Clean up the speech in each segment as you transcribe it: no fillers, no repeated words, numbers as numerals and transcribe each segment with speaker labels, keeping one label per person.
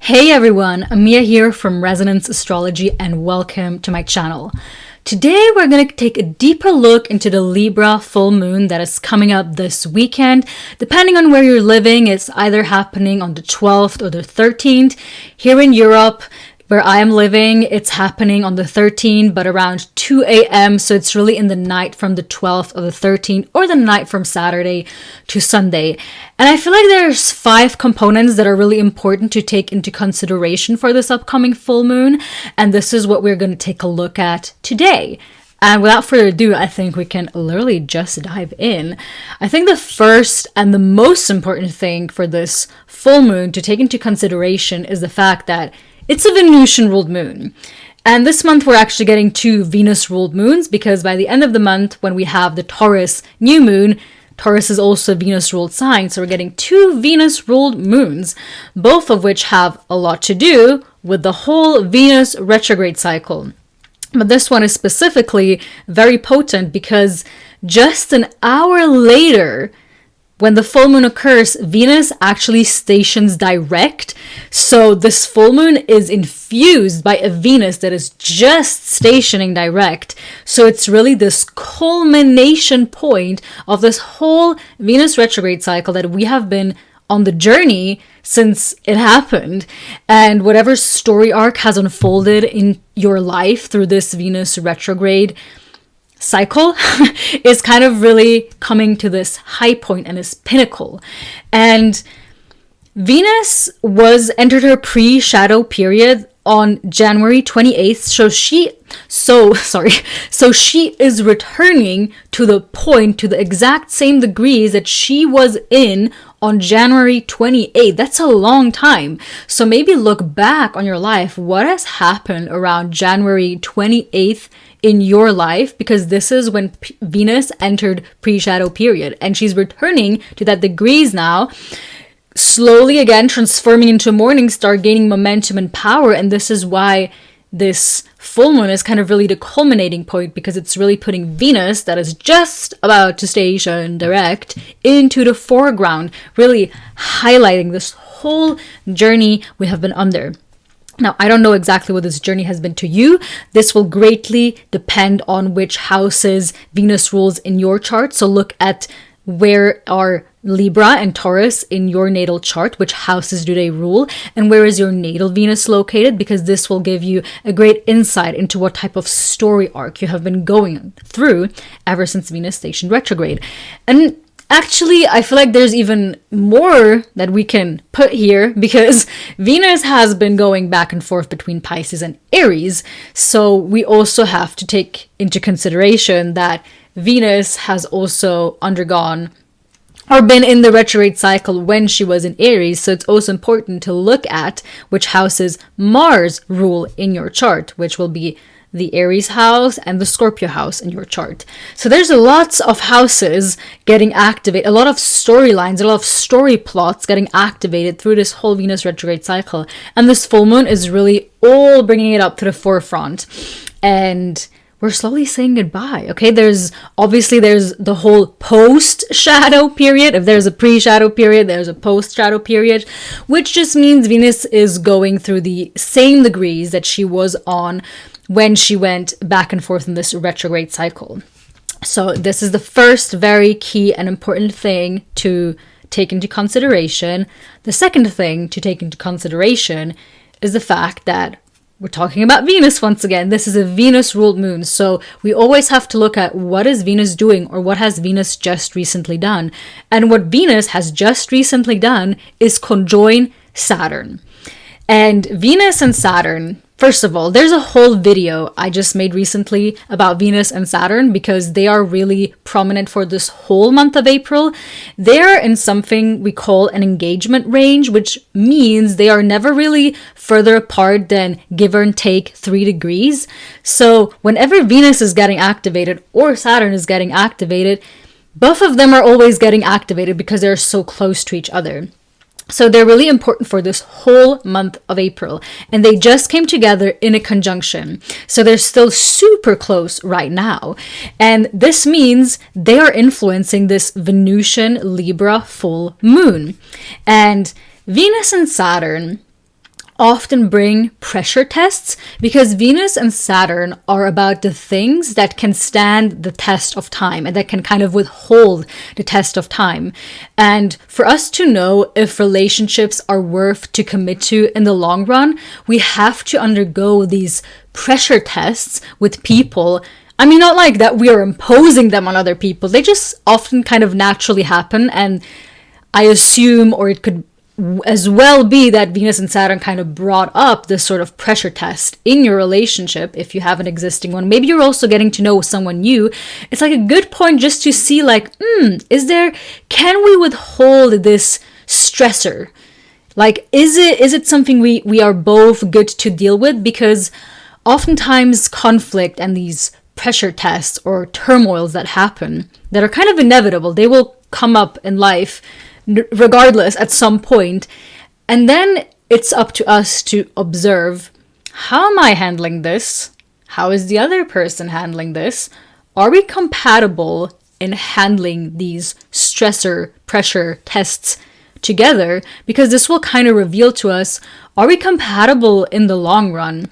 Speaker 1: Hey everyone, Amia here from Resonance Astrology and welcome to my channel. Today we're going to take a deeper look into the Libra full moon that is coming up this weekend. Depending on where you're living, it's either happening on the 12th or the 13th. Here in Europe, where I am living, it's happening on the 13th, but around 2 a.m. So it's really in the night from the 12th or the 13th, or the night from Saturday to Sunday. And I feel like there's 5 components that are really important to take into consideration for this upcoming full moon. And this is what we're going to take a look at today. And without further ado, I think we can literally just dive in. I think the first and the most important thing for this full moon to take into consideration is the fact that it's a Venusian-ruled moon. And this month we're actually getting 2 Venus-ruled moons because by the end of the month when we have the Taurus new moon, Taurus is also a Venus-ruled sign, so we're getting 2 Venus-ruled moons, both of which have a lot to do with the whole Venus Retrograde Cycle. But this one is specifically very potent because just an hour later, when the full moon occurs, Venus actually stations direct. So this full moon is infused by a Venus that is just stationing direct. So it's really this culmination point of this whole Venus retrograde cycle that we have been on the journey since it happened. And whatever story arc has unfolded in your life through this Venus retrograde cycle is kind of really coming to this high point and this pinnacle. And Venus was entered her pre-shadow period on January 28th. So she is returning to the point, to the exact same degrees that she was in on January 28th. That's a long time. So maybe look back on your life. What has happened around January 28th in your life? Because this is when Venus entered pre-shadow period and she's returning to that degrees now, slowly again transforming into a morning star, gaining momentum and power. And this is why this full moon is kind of really the culminating point, because it's really putting Venus, that is just about to station direct, into the foreground, really highlighting this whole journey we have been under. Now, I don't know exactly what this journey has been to you. This will greatly depend on which houses Venus rules in your chart. So look at where are Libra and Taurus in your natal chart, which houses do they rule, and where is your natal Venus located, because this will give you a great insight into what type of story arc you have been going through ever since Venus stationed retrograde. And actually, I feel like there's even more that we can put here because Venus has been going back and forth between Pisces and Aries. So we also have to take into consideration that Venus has also undergone or been in the retrograde cycle when she was in Aries. So it's also important to look at which houses Mars rule in your chart, which will be the Aries house and the Scorpio house in your chart. So there's lots of houses getting activated, a lot of storylines, a lot of story plots getting activated through this whole Venus retrograde cycle. And this full moon is really all bringing it up to the forefront. And we're slowly saying goodbye, okay? There's the whole post-shadow period. If there's a pre-shadow period, there's a post-shadow period, which just means Venus is going through the same degrees that she was on when she went back and forth in this retrograde cycle. So this is the first very key and important thing to take into consideration. The second thing to take into consideration is the fact that we're talking about Venus once again. This is a Venus-ruled moon, so we always have to look at what is Venus doing, or what has Venus just recently done. And what Venus has just recently done is conjoin Saturn. And Venus and Saturn, first of all, there's a whole video I just made recently about Venus and Saturn because they are really prominent for this whole month of April. They're in something we call an engagement range, which means they are never really further apart than give or take 3 degrees. So whenever Venus is getting activated or Saturn is getting activated, both of them are always getting activated because they're so close to each other. So they're really important for this whole month of April. And they just came together in a conjunction. So they're still super close right now. And this means they are influencing this Venusian Libra full moon. And Venus and Saturn often bring pressure tests because Venus and Saturn are about the things that can stand the test of time and that can kind of withhold the test of time. And for us to know if relationships are worth to commit to in the long run, we have to undergo these pressure tests with people. I mean, not like that we are imposing them on other people. They just often kind of naturally happen. And I assume, or it could as well be that Venus and Saturn kind of brought up this sort of pressure test in your relationship if you have an existing one. Maybe you're also getting to know someone new. It's like a good point just to see like, can we withhold this stressor? Like, is it something we are both good to deal with? Because oftentimes conflict and these pressure tests or turmoils that happen that are kind of inevitable, they will come up in life regardless at some point. And then it's up to us to observe, how am I handling this? How is the other person handling this? Are we compatible in handling these stressor pressure tests together? Because this will kind of reveal to us, are we compatible in the long run?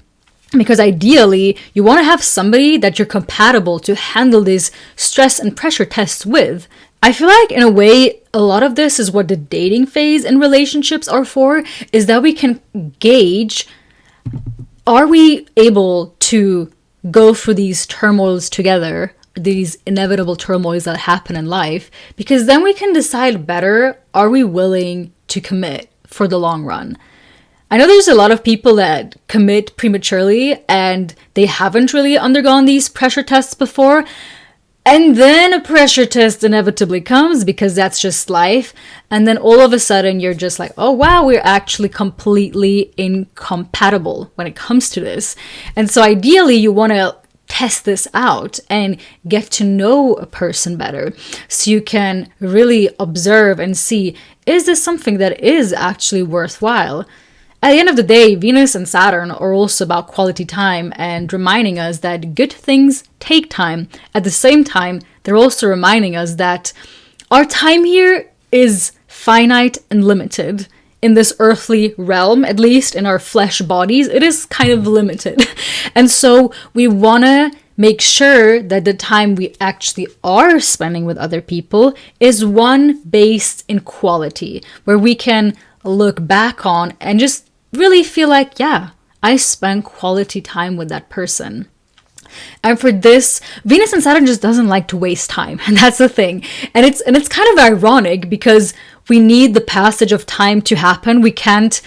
Speaker 1: Because ideally, you want to have somebody that you're compatible to handle these stress and pressure tests with. I feel like in a way, a lot of this is what the dating phase in relationships are for, is that we can gauge, are we able to go through these turmoils together, these inevitable turmoils that happen in life, because then we can decide better, are we willing to commit for the long run? I know there's a lot of people that commit prematurely and they haven't really undergone these pressure tests before. And then a pressure test inevitably comes because that's just life. And then all of a sudden you're just like, oh wow, we're actually completely incompatible when it comes to this. And so ideally you want to test this out and get to know a person better so you can really observe and see, is this something that is actually worthwhile? At the end of the day, Venus and Saturn are also about quality time and reminding us that good things take time. At the same time, they're also reminding us that our time here is finite and limited. In this earthly realm, at least in our flesh bodies, it is kind of limited. And so we want to make sure that the time we actually are spending with other people is one based in quality, where we can look back on and just really feel like, yeah, I spent quality time with that person. And for this, Venus and Saturn just doesn't like to waste time. And that's the thing. And it's kind of ironic because we need the passage of time to happen. We can't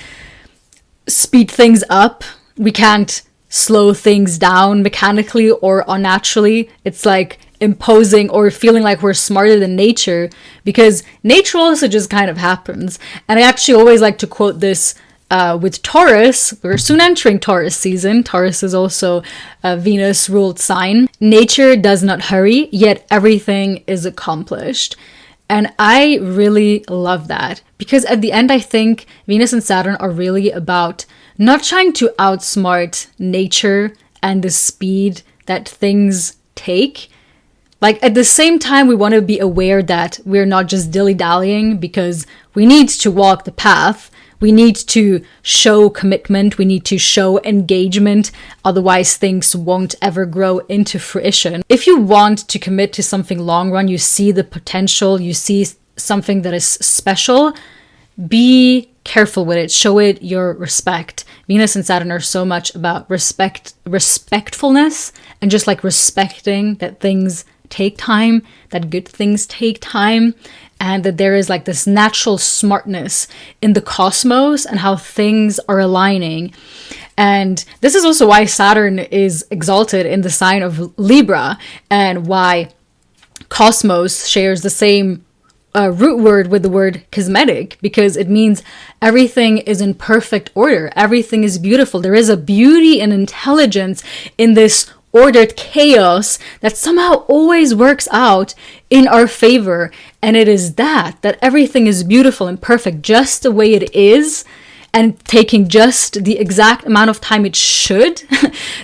Speaker 1: speed things up. We can't slow things down mechanically or unnaturally. It's like imposing or feeling like we're smarter than nature, because nature also just kind of happens. And I actually always like to quote this with Taurus. We're soon entering Taurus season. Taurus is also a Venus-ruled sign. Nature does not hurry, yet everything is accomplished. And I really love that, because at the end, I think Venus and Saturn are really about not trying to outsmart nature and the speed that things take. Like, at the same time, we want to be aware that we're not just dilly-dallying, because we need to walk the path. We need to show commitment. We need to show engagement. Otherwise, things won't ever grow into fruition. If you want to commit to something long run, you see the potential, you see something that is special, be careful with it. Show it your respect. Venus and Saturn are so much about respectfulness, and just like respecting that things take time, that good things take time, and that there is like this natural smartness in the cosmos and how things are aligning. And this is also why Saturn is exalted in the sign of Libra, and why cosmos shares the same root word with the word cosmetic, because it means everything is in perfect order. Everything is beautiful. There is a beauty and intelligence in this ordered chaos that somehow always works out in our favor. And it is that everything is beautiful and perfect just the way it is, and taking just the exact amount of time it should,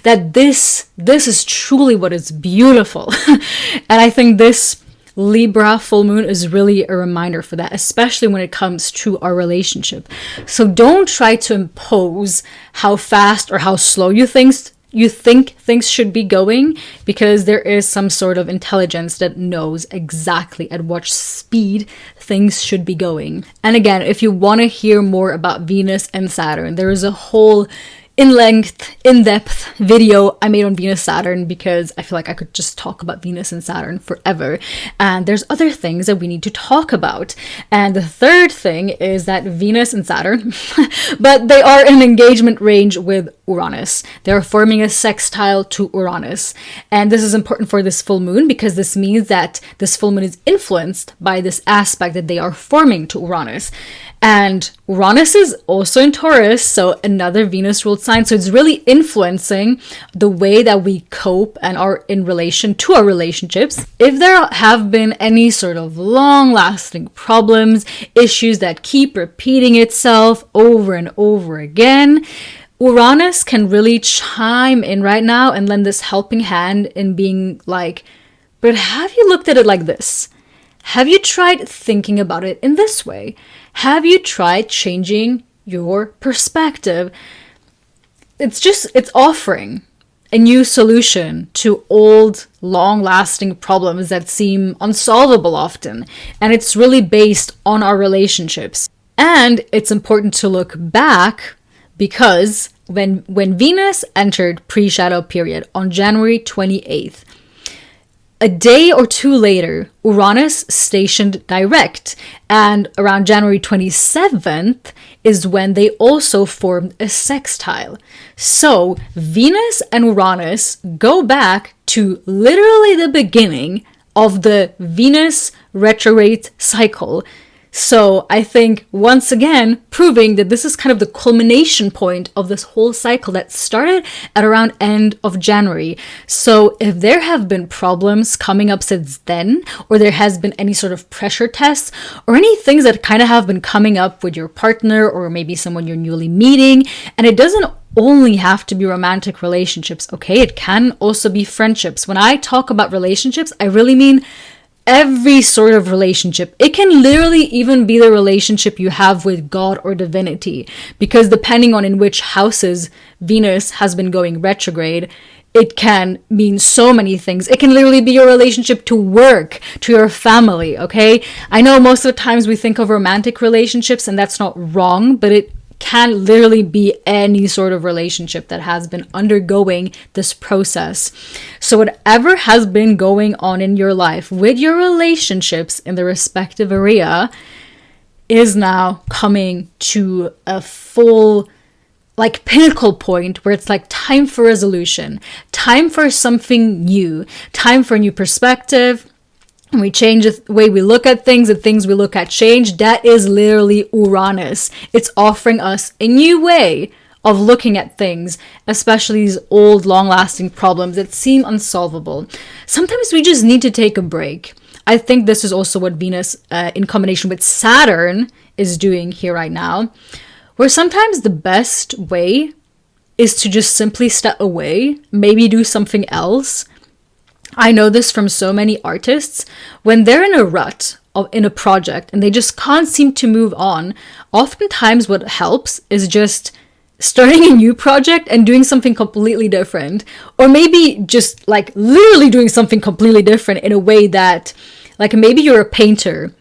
Speaker 1: that this is truly what is beautiful. And I think this Libra full moon is really a reminder for that, especially when it comes to our relationship. So don't try to impose how fast or how slow you think things should be going, because there is some sort of intelligence that knows exactly at what speed things should be going. And again, if you want to hear more about Venus and Saturn, there is a whole in-depth video I made on Venus Saturn, because I feel like I could just talk about Venus and Saturn forever. And there's other things that we need to talk about. And the third thing is that Venus and Saturn, but they are in engagement range with Uranus. They're forming a sextile to Uranus. And this is important for this full moon, because this means that this full moon is influenced by this aspect that they are forming to Uranus. And Uranus is also in Taurus, so another Venus ruled sign. So it's really influencing the way that we cope and are in relation to our relationships. If there have been any sort of long-lasting problems, issues that keep repeating itself over and over again, Uranus can really chime in right now and lend this helping hand in being like, but have you looked at it like this? Have you tried thinking about it in this way? Have you tried changing your perspective? It's offering a new solution to old, long-lasting problems that seem unsolvable often. And it's really based on our relationships. And it's important to look back, because when Venus entered pre-shadow period on January 28th, a day or two later, Uranus stationed direct, and around January 27th is when they also formed a sextile. So Venus and Uranus go back to literally the beginning of the Venus Retrograde Cycle. So I think, once again, proving that this is kind of the culmination point of this whole cycle that started at around end of January. So if there have been problems coming up since then, or there has been any sort of pressure tests, or any things that kind of have been coming up with your partner, or maybe someone you're newly meeting, and it doesn't only have to be romantic relationships, okay? It can also be friendships. When I talk about relationships, I really mean every sort of relationship. It can literally even be the relationship you have with God or divinity, because depending on in which houses Venus has been going retrograde, it can mean so many things. It can literally be your relationship to work, to your family, okay? I know most of the times we think of romantic relationships, and that's not wrong, but it can literally be any sort of relationship that has been undergoing this process. So whatever has been going on in your life with your relationships in the respective area is now coming to a full, like, pinnacle point where it's like time for resolution, time for something new, time for a new perspective. And we change the way we look at things, the things we look at change. That is literally Uranus. It's offering us a new way of looking at things, especially these old, long-lasting problems that seem unsolvable. Sometimes we just need to take a break. I think this is also what Venus, in combination with Saturn, is doing here right now, where sometimes the best way is to just simply step away, maybe do something else. I know this from so many artists. When they're in a rut in a project and they just can't seem to move on, oftentimes what helps is just starting a new project and doing something completely different. Or maybe just like literally doing something completely different in a way that, like, maybe you're a painter,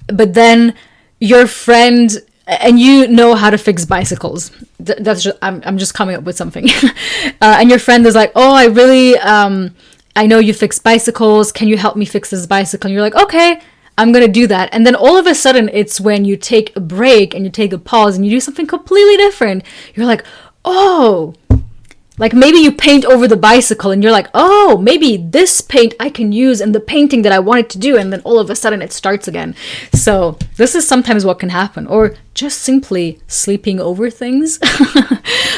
Speaker 1: but then your friend, and you know how to fix bicycles. That's just, I'm just coming up with something. And your friend is like, oh, I know you fix bicycles. Can you help me fix this bicycle? And you're like, okay, I'm going to do that. And then all of a sudden, it's when you take a break and you take a pause and you do something completely different. You're like, oh, like maybe you paint over the bicycle and you're like, oh, maybe this paint I can use in the painting that I wanted to do. And then all of a sudden it starts again. So this is sometimes what can happen, or just simply sleeping over things.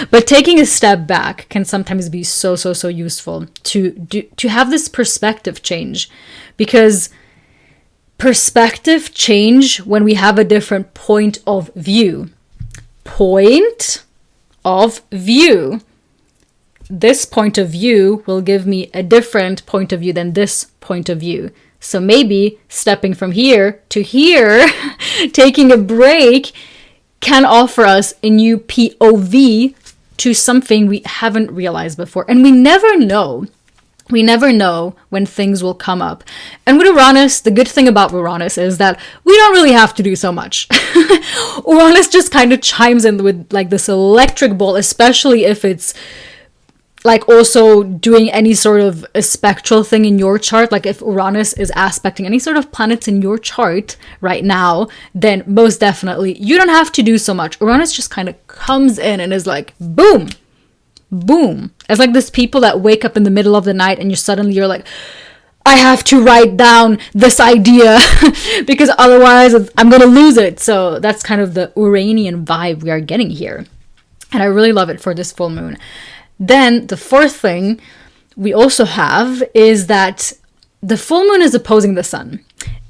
Speaker 1: But taking a step back can sometimes be so useful to have this perspective change, because perspective change when we have a different point of view. Point of view. This point of view will give me a different point of view than this point of view. So maybe stepping from here to here, taking a break, can offer us a new POV to something we haven't realized before. And we never know. We never know when things will come up. And with Uranus, the good thing about Uranus is that we don't really have to do so much. Uranus just kind of chimes in with like this electric ball, especially if it's like also doing any sort of a spectral thing in your chart. Like if Uranus is aspecting any sort of planets in your chart right now, then most definitely you don't have to do so much. Uranus just kind of comes in and is like, boom, boom. It's like this people that wake up in the middle of the night and you're like, I have to write down this idea because otherwise I'm going to lose it. So that's kind of the Uranian vibe we are getting here. And I really love it for this full moon. Then the fourth thing we also have is that the full moon is opposing the sun.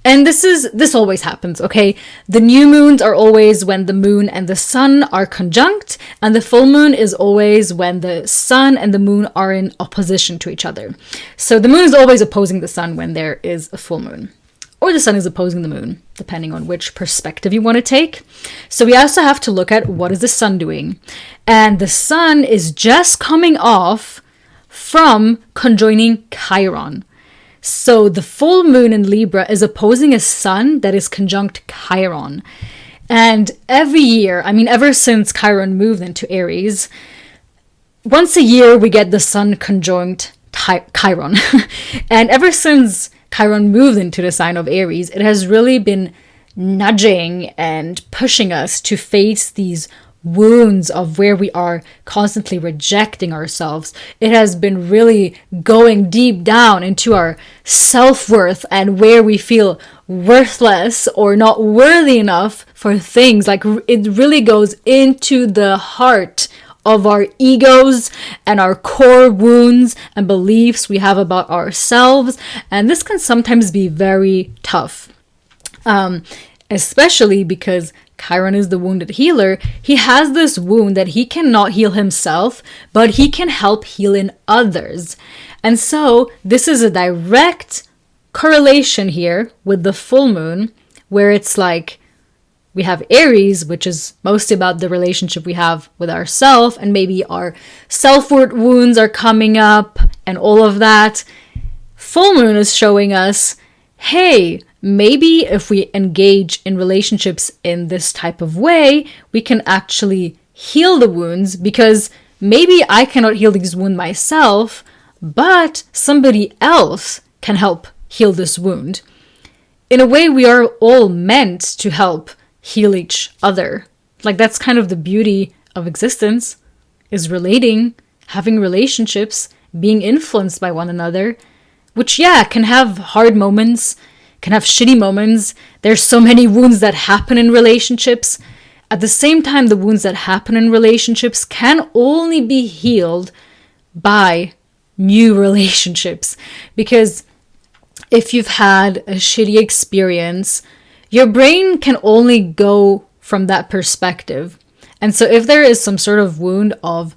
Speaker 1: And this always happens, okay? The new moons are always when the moon and the sun are conjunct, and the full moon is always when the sun and the moon are in opposition to each other. So the moon is always opposing the sun when there is a full moon. Or the sun is opposing the moon, depending on which perspective you want to take. So we also have to look at what is the sun doing. And the sun is just coming off from conjoining Chiron. So the full moon in Libra is opposing a sun that is conjunct Chiron. And every year, I mean, ever since Chiron moved into Aries, once a year we get the sun conjunct Chiron. And ever since Chiron moved into the sign of Aries, it has really been nudging and pushing us to face these wounds of where we are constantly rejecting ourselves. It has been really going deep down into our self-worth and where we feel worthless or not worthy enough for things. Like it really goes into the heart of our egos and our core wounds and beliefs we have about ourselves. And this can sometimes be very tough. Especially because Chiron is the wounded healer. He has this wound that he cannot heal himself, but he can help heal in others. And so this is a direct correlation here with the full moon, where it's like we have Aries, which is mostly about the relationship we have with ourselves, and maybe our self-worth wounds are coming up and all of that. Full moon is showing us, hey, maybe if we engage in relationships in this type of way, we can actually heal the wounds, because maybe I cannot heal these wounds myself, but somebody else can help heal this wound. In a way, we are all meant to help heal each other. Like that's kind of the beauty of existence, is relating, having relationships, being influenced by one another, which can have hard moments, can have shitty moments. There's so many wounds that happen in relationships. At the same time, the wounds that happen in relationships can only be healed by new relationships. Because if you've had a shitty experience, your brain can only go from that perspective. And so if there is some sort of wound of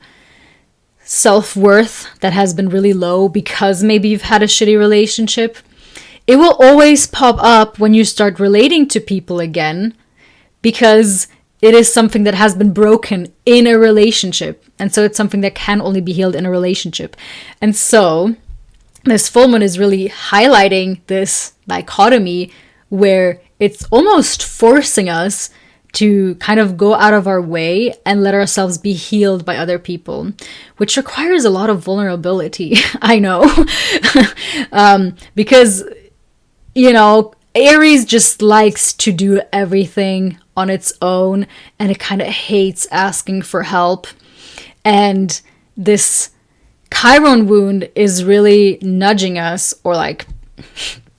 Speaker 1: self-worth that has been really low because maybe you've had a shitty relationship, it will always pop up when you start relating to people again, because it is something that has been broken in a relationship. And so it's something that can only be healed in a relationship. And so this full moon is really highlighting this dichotomy where it's almost forcing us to kind of go out of our way and let ourselves be healed by other people, which requires a lot of vulnerability. I know. Because, Aries just likes to do everything on its own, and it kind of hates asking for help. And this Chiron wound is really nudging us, or like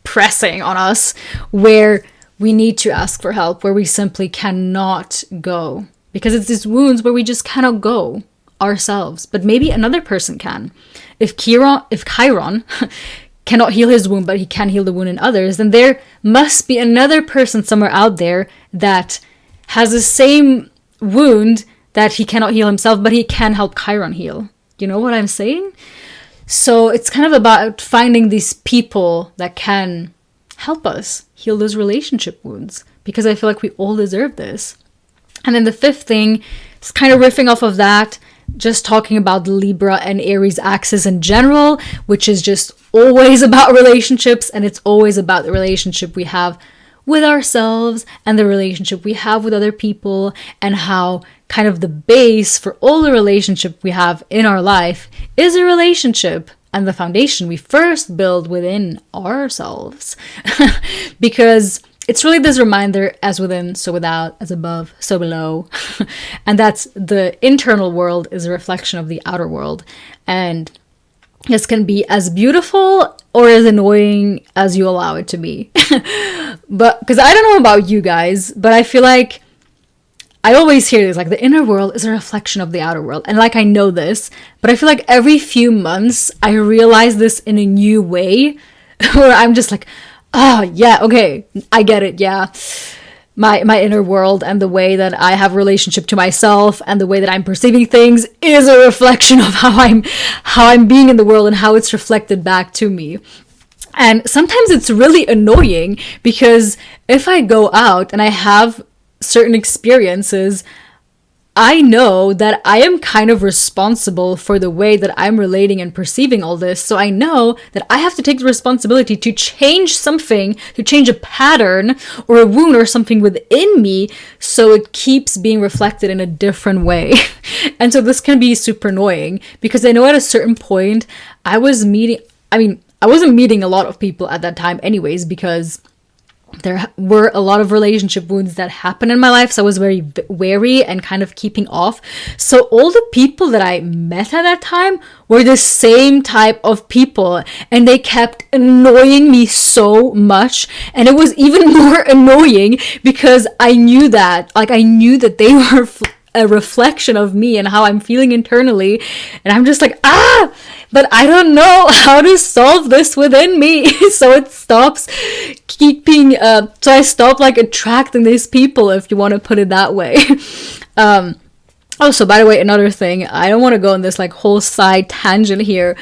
Speaker 1: pressing on us, where we need to ask for help, where we simply cannot go. Because it's these wounds where we just cannot go ourselves, but maybe another person can. If Chiron cannot heal his wound, but he can heal the wound in others, then there must be another person somewhere out there that has the same wound that he cannot heal himself, but he can help Chiron heal. You know what I'm saying? So it's kind of about finding these people that can help us heal those relationship wounds, because I feel like we all deserve this. And then the fifth thing is kind of riffing off of that, just talking about the Libra and Aries axis in general, which is just always about relationships, and it's always about the relationship we have with ourselves and the relationship we have with other people, and how kind of the base for all the relationship we have in our life is a relationship and the foundation we first build within ourselves. Because it's really this reminder, as within, so without, as above, so below. And that's the internal world is a reflection of the outer world. And this can be as beautiful or as annoying as you allow it to be. But because I don't know about you guys, but I feel like I always hear this, like the inner world is a reflection of the outer world. And like I know this, but I feel like every few months I realize this in a new way where I'm just like, oh yeah, okay, I get it, yeah. My inner world and the way that I have a relationship to myself and the way that I'm perceiving things is a reflection of how I'm being in the world and how it's reflected back to me. And sometimes it's really annoying, because if I go out and I have certain experiences, I know that I am kind of responsible for the way that I'm relating and perceiving all this. So I know that I have to take the responsibility to change something, to change a pattern or a wound or something within me, so it keeps being reflected in a different way. And so this can be super annoying, because I know at a certain point I wasn't meeting a lot of people at that time anyways, because there were a lot of relationship wounds that happened in my life, so I was very wary and kind of keeping off. So all the people that I met at that time were the same type of people, and they kept annoying me so much. And it was even more annoying because I knew that they were a reflection of me and how I'm feeling internally, and I'm just like, but I don't know how to solve this within me. So it stops so I stop like attracting these people, if you want to put it that way. So by the way, another thing, I don't want to go on this like whole side tangent here,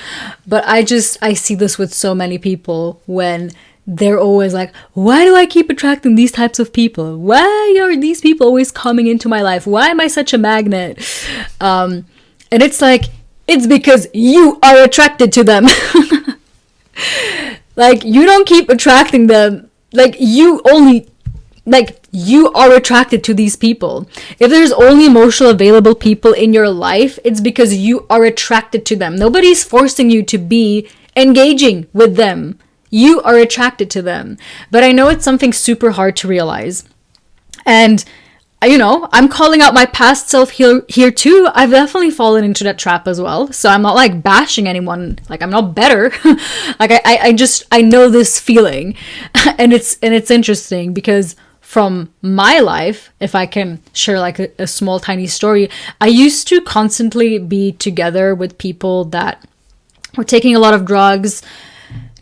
Speaker 1: but I see this with so many people when they're always like, why do I keep attracting these types of people? Why are these people always coming into my life? Why am I such a magnet? And it's like, it's because you are attracted to them. Like, you don't keep attracting them. Like, you are attracted to these people. If there's only emotional available people in your life, it's because you are attracted to them. Nobody's forcing you to be engaging with them. You are attracted to them. But I know it's something super hard to realize. And, I'm calling out my past self here too. I've definitely fallen into that trap as well. So I'm not like bashing anyone. Like, I'm not better. Like, I know this feeling. And it's interesting because from my life, if I can share like a small tiny story, I used to constantly be together with people that were taking a lot of drugs,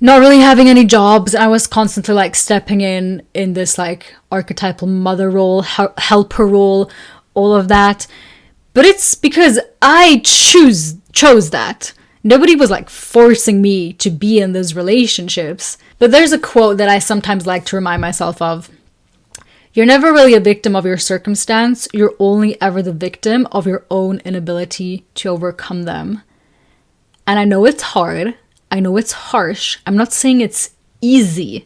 Speaker 1: not really having any jobs. I was constantly like stepping in this like archetypal mother role, helper role, all of that. But it's because I chose that. Nobody was like forcing me to be in those relationships. But there's a quote that I sometimes like to remind myself of. You're never really a victim of your circumstance. You're only ever the victim of your own inability to overcome them. And I know it's hard. I know it's harsh. I'm not saying it's easy.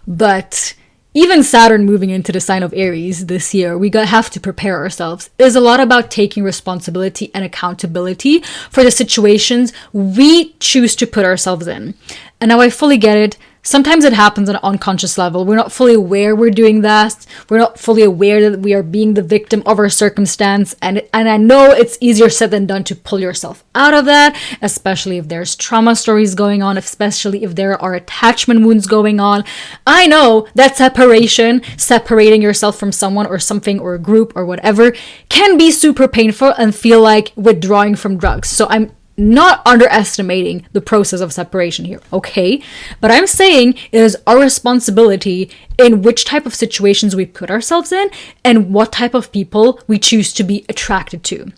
Speaker 1: But even Saturn moving into the sign of Aries this year, we have to prepare ourselves. It is a lot about taking responsibility and accountability for the situations we choose to put ourselves in. And now I fully get it. Sometimes it happens on an unconscious level. We're not fully aware we're doing that. We're not fully aware that we are being the victim of our circumstance. And I know it's easier said than done to pull yourself out of that, especially if there's trauma stories going on, especially if there are attachment wounds going on. I know that separating yourself from someone or something or a group or whatever, can be super painful and feel like withdrawing from drugs. So I'm not underestimating the process of separation here, okay? But I'm saying it is our responsibility in which type of situations we put ourselves in and what type of people we choose to be attracted to.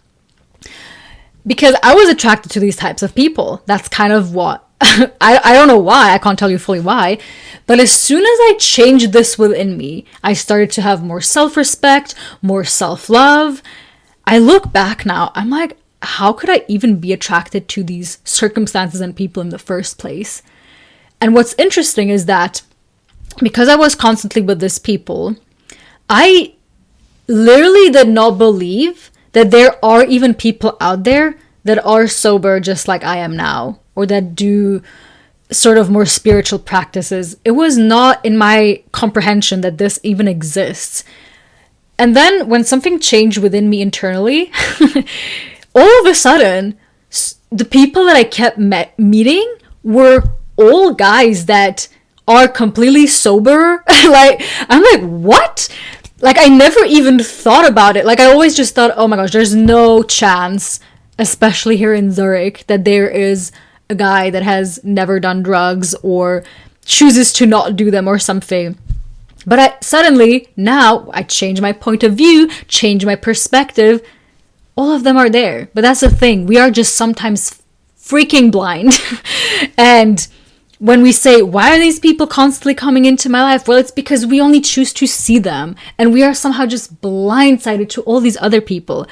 Speaker 1: Because I was attracted to these types of people. That's kind of what I don't know why, I can't tell you fully why, but as soon as I changed this within me, I started to have more self-respect, more self-love. I look back now, I'm like, how could I even be attracted to these circumstances and people in the first place? And what's interesting is that because I was constantly with these people, I literally did not believe that there are even people out there that are sober just like I am now, or that do sort of more spiritual practices. It was not in my comprehension that this even exists. And then when something changed within me internally, all of a sudden, the people that I kept meeting were all guys that are completely sober. Like, I'm like, what? Like, I never even thought about it. Like, I always just thought, oh my gosh, there's no chance, especially here in Zurich, that there is a guy that has never done drugs or chooses to not do them or something. But suddenly, now, I change my point of view, change my perspective. All of them are there. But that's the thing. We are just sometimes freaking blind. And when we say, why are these people constantly coming into my life? Well, it's because we only choose to see them. And we are somehow just blindsided to all these other people.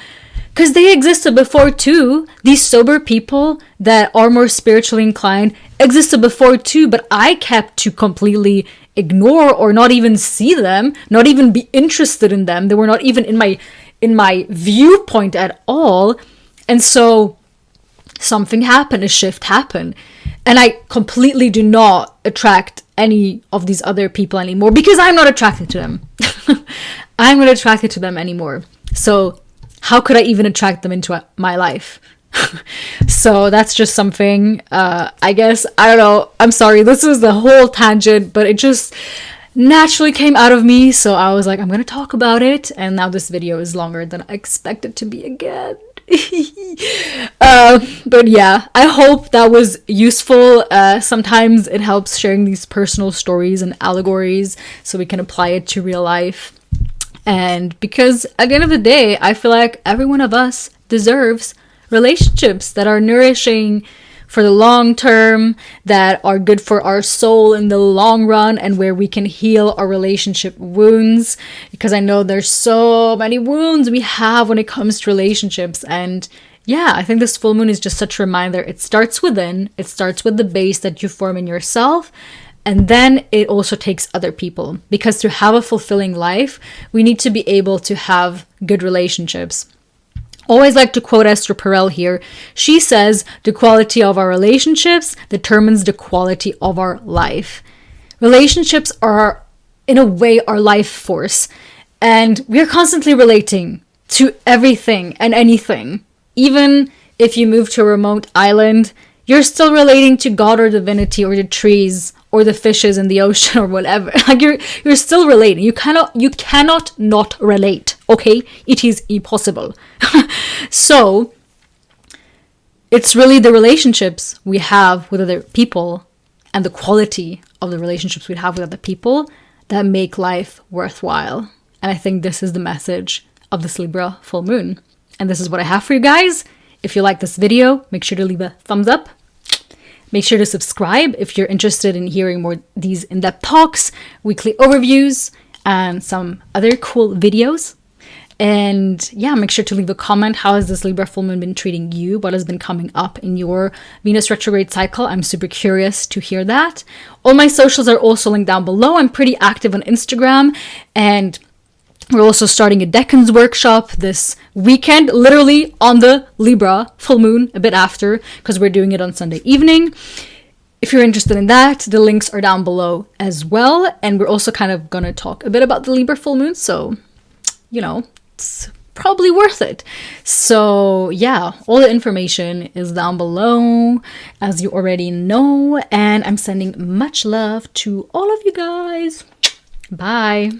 Speaker 1: Because they existed before too. These sober people that are more spiritually inclined existed before too. But I kept to completely ignore or not even see them. Not even be interested in them. They were not even in my viewpoint at all. And so something happened. A shift happened. And I completely do not attract any of these other people anymore because I'm not attracted to them. I'm not attracted to them anymore. So how could I even attract them into my life? So that's just something, I guess, I don't know. I'm sorry, this was the whole tangent, but it just naturally came out of me. So I was like, I'm going to talk about it. And now this video is longer than I expected to be again. But yeah, I hope that was useful. Sometimes it helps sharing these personal stories and allegories so we can apply it to real life. And because at the end of the day, I feel like every one of us deserves relationships that are nourishing for the long term, that are good for our soul in the long run, and where we can heal our relationship wounds. Because I know there's so many wounds we have when it comes to relationships. And yeah, I think this full moon is just such a reminder. It starts within, it starts with the base that you form in yourself. And then it also takes other people. Because to have a fulfilling life, we need to be able to have good relationships. Always like to quote Esther Perel here. She says, the quality of our relationships determines the quality of our life. Relationships are, in a way, our life force. And we are constantly relating to everything and anything. Even if you move to a remote island, you're still relating to God or divinity or the trees or the fishes in the ocean or whatever. Like you're still relating. You cannot not relate. Okay? It is impossible. So it's really the relationships we have with other people and the quality of the relationships we have with other people that make life worthwhile. And I think this is the message of this Libra full moon. And this is what I have for you guys. If you like this video, make sure to leave a thumbs up. Make sure to subscribe if you're interested in hearing more these in-depth talks, weekly overviews, and some other cool videos. And yeah, make sure to leave a comment. How has this Libra full moon been treating you? What has been coming up in your Venus retrograde cycle? I'm super curious to hear that. All my socials are also linked down below. I'm pretty active on Instagram, and we're also starting a DECAN's workshop this weekend, literally on the Libra full moon, a bit after, because we're doing it on Sunday evening. If you're interested in that, the links are down below as well. And we're also kind of going to talk a bit about the Libra full moon. So, you know, it's probably worth it. So yeah, all the information is down below, as you already know. And I'm sending much love to all of you guys. Bye.